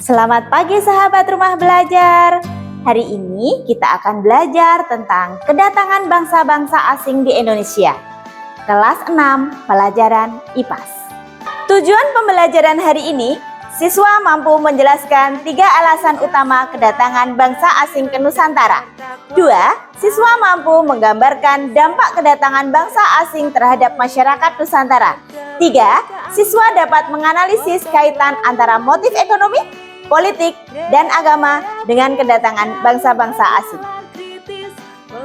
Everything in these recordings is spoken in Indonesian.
Selamat pagi sahabat rumah belajar. Hari ini kita akan belajar tentang kedatangan bangsa-bangsa asing di Indonesia. Kelas 6, pelajaran IPAS. Tujuan pembelajaran hari ini, siswa mampu menjelaskan 3 alasan utama kedatangan bangsa asing ke Nusantara. 2. Siswa mampu menggambarkan dampak kedatangan bangsa asing terhadap masyarakat Nusantara. 3. Siswa dapat menganalisis kaitan antara motif ekonomi, politik, dan agama dengan kedatangan bangsa-bangsa asing.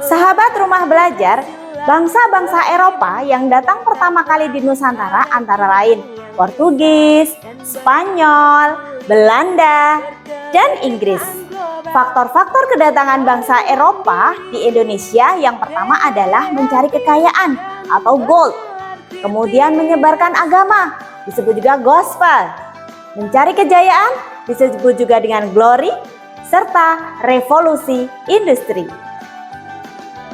Sahabat rumah belajar, bangsa-bangsa Eropa yang datang pertama kali di Nusantara antara lain Portugis, Spanyol, Belanda, dan Inggris. Faktor-faktor kedatangan bangsa Eropa di Indonesia yang pertama adalah mencari kekayaan atau gold, kemudian menyebarkan agama, disebut juga gospel, mencari kejayaan, disebut juga dengan glory, serta revolusi industri.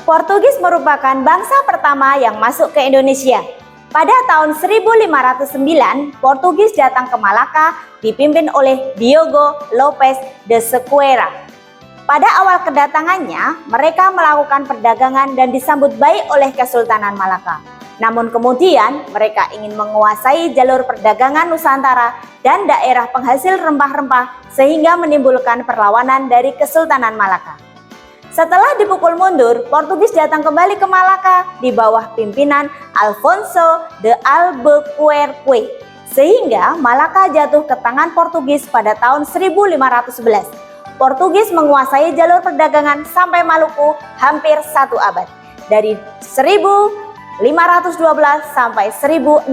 Portugis merupakan bangsa pertama yang masuk ke Indonesia. Pada tahun 1509, Portugis datang ke Malaka dipimpin oleh Diogo Lopes de Sequeira. Pada awal kedatangannya, mereka melakukan perdagangan dan disambut baik oleh Kesultanan Malaka. Namun kemudian mereka ingin menguasai jalur perdagangan Nusantara dan daerah penghasil rempah-rempah sehingga menimbulkan perlawanan dari Kesultanan Malaka. Setelah dipukul mundur, Portugis datang kembali ke Malaka di bawah pimpinan Alfonso de Albuquerque, sehingga Malaka jatuh ke tangan Portugis pada tahun 1511. Portugis menguasai jalur perdagangan sampai Maluku hampir 1 abad, dari 1512 sampai 1615.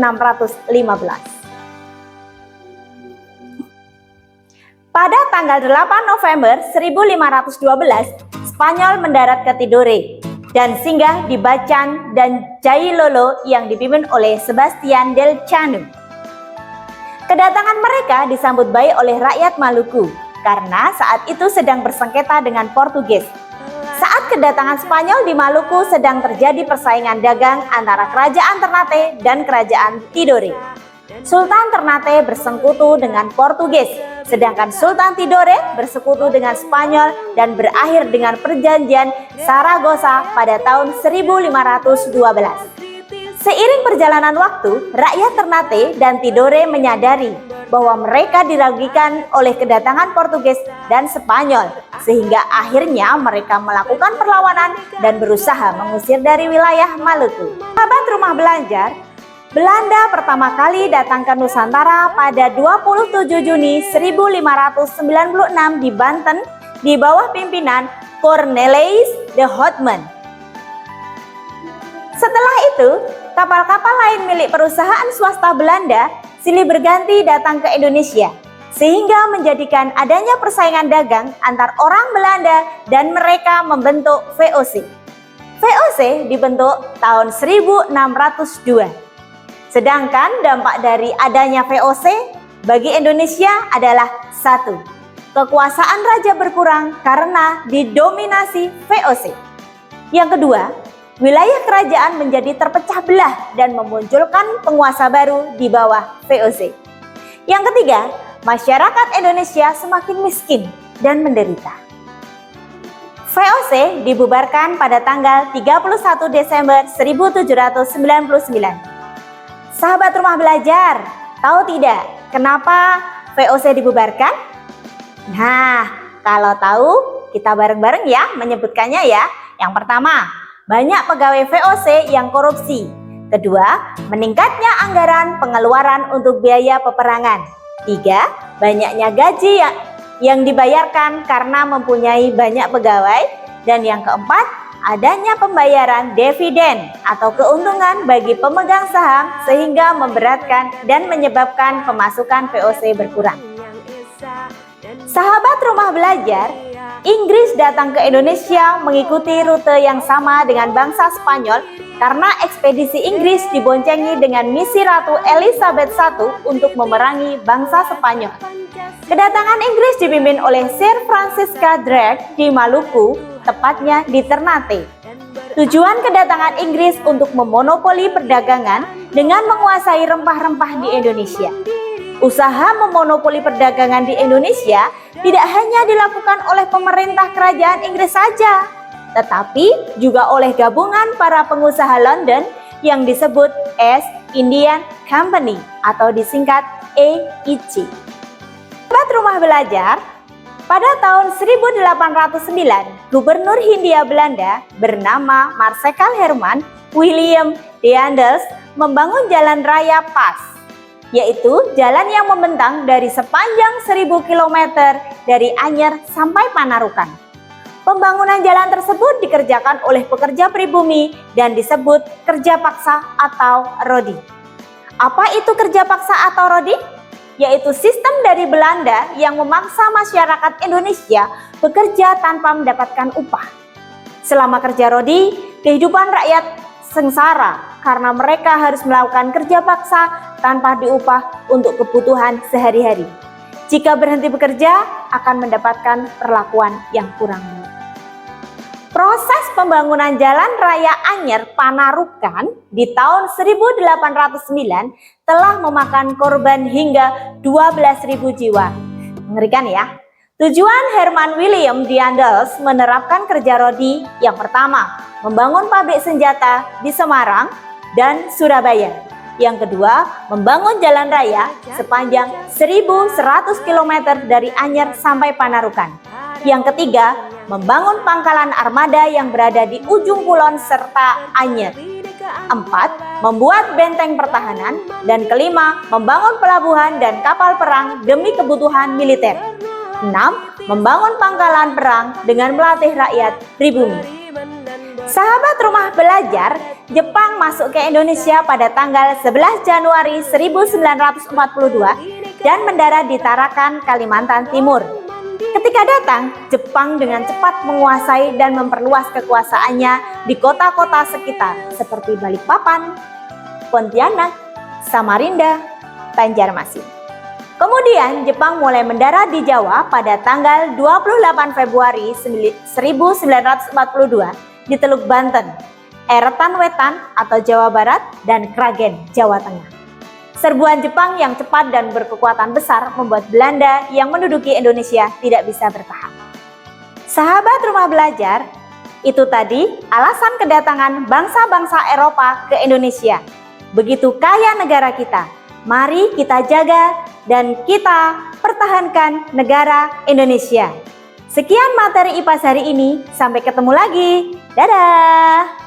Pada tanggal 8 November 1512, Spanyol mendarat ke Tidore dan singgah di Bacan dan Jailolo yang dipimpin oleh Sebastian del Cano. Kedatangan mereka disambut baik oleh rakyat Maluku karena saat itu sedang bersengketa dengan Portugis. Saat kedatangan Spanyol di Maluku sedang terjadi persaingan dagang antara Kerajaan Ternate dan Kerajaan Tidore. Sultan Ternate bersekutu dengan Portugis, sedangkan Sultan Tidore bersekutu dengan Spanyol dan berakhir dengan perjanjian Saragossa pada tahun 1512. Seiring perjalanan waktu, rakyat Ternate dan Tidore menyadari bahwa mereka dirugikan oleh kedatangan Portugis dan Spanyol, sehingga akhirnya mereka melakukan perlawanan dan berusaha mengusir dari wilayah Maluku. Sahabat rumah belajar, Belanda pertama kali datang ke Nusantara pada 27 Juni 1596 di Banten di bawah pimpinan Cornelis de Houtman. Setelah itu, kapal-kapal lain milik perusahaan swasta Belanda silih berganti datang ke Indonesia, sehingga menjadikan adanya persaingan dagang antar orang Belanda dan mereka membentuk VOC. VOC dibentuk tahun 1602. Sedangkan dampak dari adanya VOC bagi Indonesia adalah 1. Kekuasaan raja berkurang karena didominasi VOC. Yang kedua, wilayah kerajaan menjadi terpecah belah dan memunculkan penguasa baru di bawah VOC. Yang ketiga, masyarakat Indonesia semakin miskin dan menderita. VOC dibubarkan pada tanggal 31 Desember 1799. Sahabat rumah belajar, tahu tidak kenapa VOC dibubarkan? Nah, kalau tahu kita bareng-bareng ya menyebutkannya ya. Yang pertama, banyak pegawai VOC yang korupsi. Kedua, meningkatnya anggaran pengeluaran untuk biaya peperangan. 3, banyaknya gaji yang dibayarkan karena mempunyai banyak pegawai. Dan yang keempat, adanya pembayaran dividen atau keuntungan bagi pemegang saham sehingga memberatkan dan menyebabkan pemasukan VOC berkurang. Sahabat rumah belajar, Inggris datang ke Indonesia mengikuti rute yang sama dengan bangsa Spanyol karena ekspedisi Inggris diboncengi dengan misi Ratu Elizabeth I untuk memerangi bangsa Spanyol. Kedatangan Inggris dipimpin oleh Sir Francisca Drake di Maluku, tepatnya di Ternate. Tujuan kedatangan Inggris untuk memonopoli perdagangan dengan menguasai rempah-rempah di Indonesia. Usaha memonopoli perdagangan di Indonesia tidak hanya dilakukan oleh pemerintah kerajaan Inggris saja, tetapi juga oleh gabungan para pengusaha London yang disebut East Indian Company atau disingkat EIC. Sahabat Rumah Belajar, pada tahun 1809, Gubernur Hindia Belanda bernama Marsekal Herman William Daendels membangun jalan raya Pas, yaitu jalan yang membentang dari sepanjang 1000 km dari Anyer sampai Panarukan. Pembangunan jalan tersebut dikerjakan oleh pekerja pribumi dan disebut kerja paksa atau rodi. Apa itu kerja paksa atau rodi? Yaitu sistem dari Belanda yang memaksa masyarakat Indonesia bekerja tanpa mendapatkan upah. Selama kerja rodi, kehidupan rakyat sengsara karena mereka harus melakukan kerja paksa tanpa diupah untuk kebutuhan sehari-hari. Jika berhenti bekerja, akan mendapatkan perlakuan yang kurang baik. Proses pembangunan Jalan Raya Anyer Panarukan di tahun 1809 telah memakan korban hingga 12.000 jiwa. Mengerikan ya. Tujuan Herman William Daendels menerapkan kerja rodi yang pertama, membangun pabrik senjata di Semarang dan Surabaya. Yang kedua, membangun jalan raya sepanjang 1.100 km dari Anyer sampai Panarukan. Yang ketiga, membangun pangkalan armada yang berada di ujung kulon serta Anyer. 4. Membuat benteng pertahanan. Dan kelima, membangun pelabuhan dan kapal perang demi kebutuhan militer. 6. Membangun pangkalan perang dengan melatih rakyat pribumi. Sahabat Rumah Belajar, Jepang masuk ke Indonesia pada tanggal 11 Januari 1942 dan mendarat di Tarakan, Kalimantan Timur. Ketika datang, Jepang dengan cepat menguasai dan memperluas kekuasaannya di kota-kota sekitar seperti Balikpapan, Pontianak, Samarinda, Banjarmasin. Kemudian Jepang mulai mendarat di Jawa pada tanggal 28 Februari 1942 di Teluk Banten, Eretan Wetan atau Jawa Barat, dan Kragen, Jawa Tengah. Serbuan Jepang yang cepat dan berkekuatan besar membuat Belanda yang menduduki Indonesia tidak bisa bertahan. Sahabat Rumah Belajar, itu tadi alasan kedatangan bangsa-bangsa Eropa ke Indonesia. Begitu kaya negara kita, mari kita jaga dan kita pertahankan negara Indonesia. Sekian materi IPAS hari ini, sampai ketemu lagi. Dadah!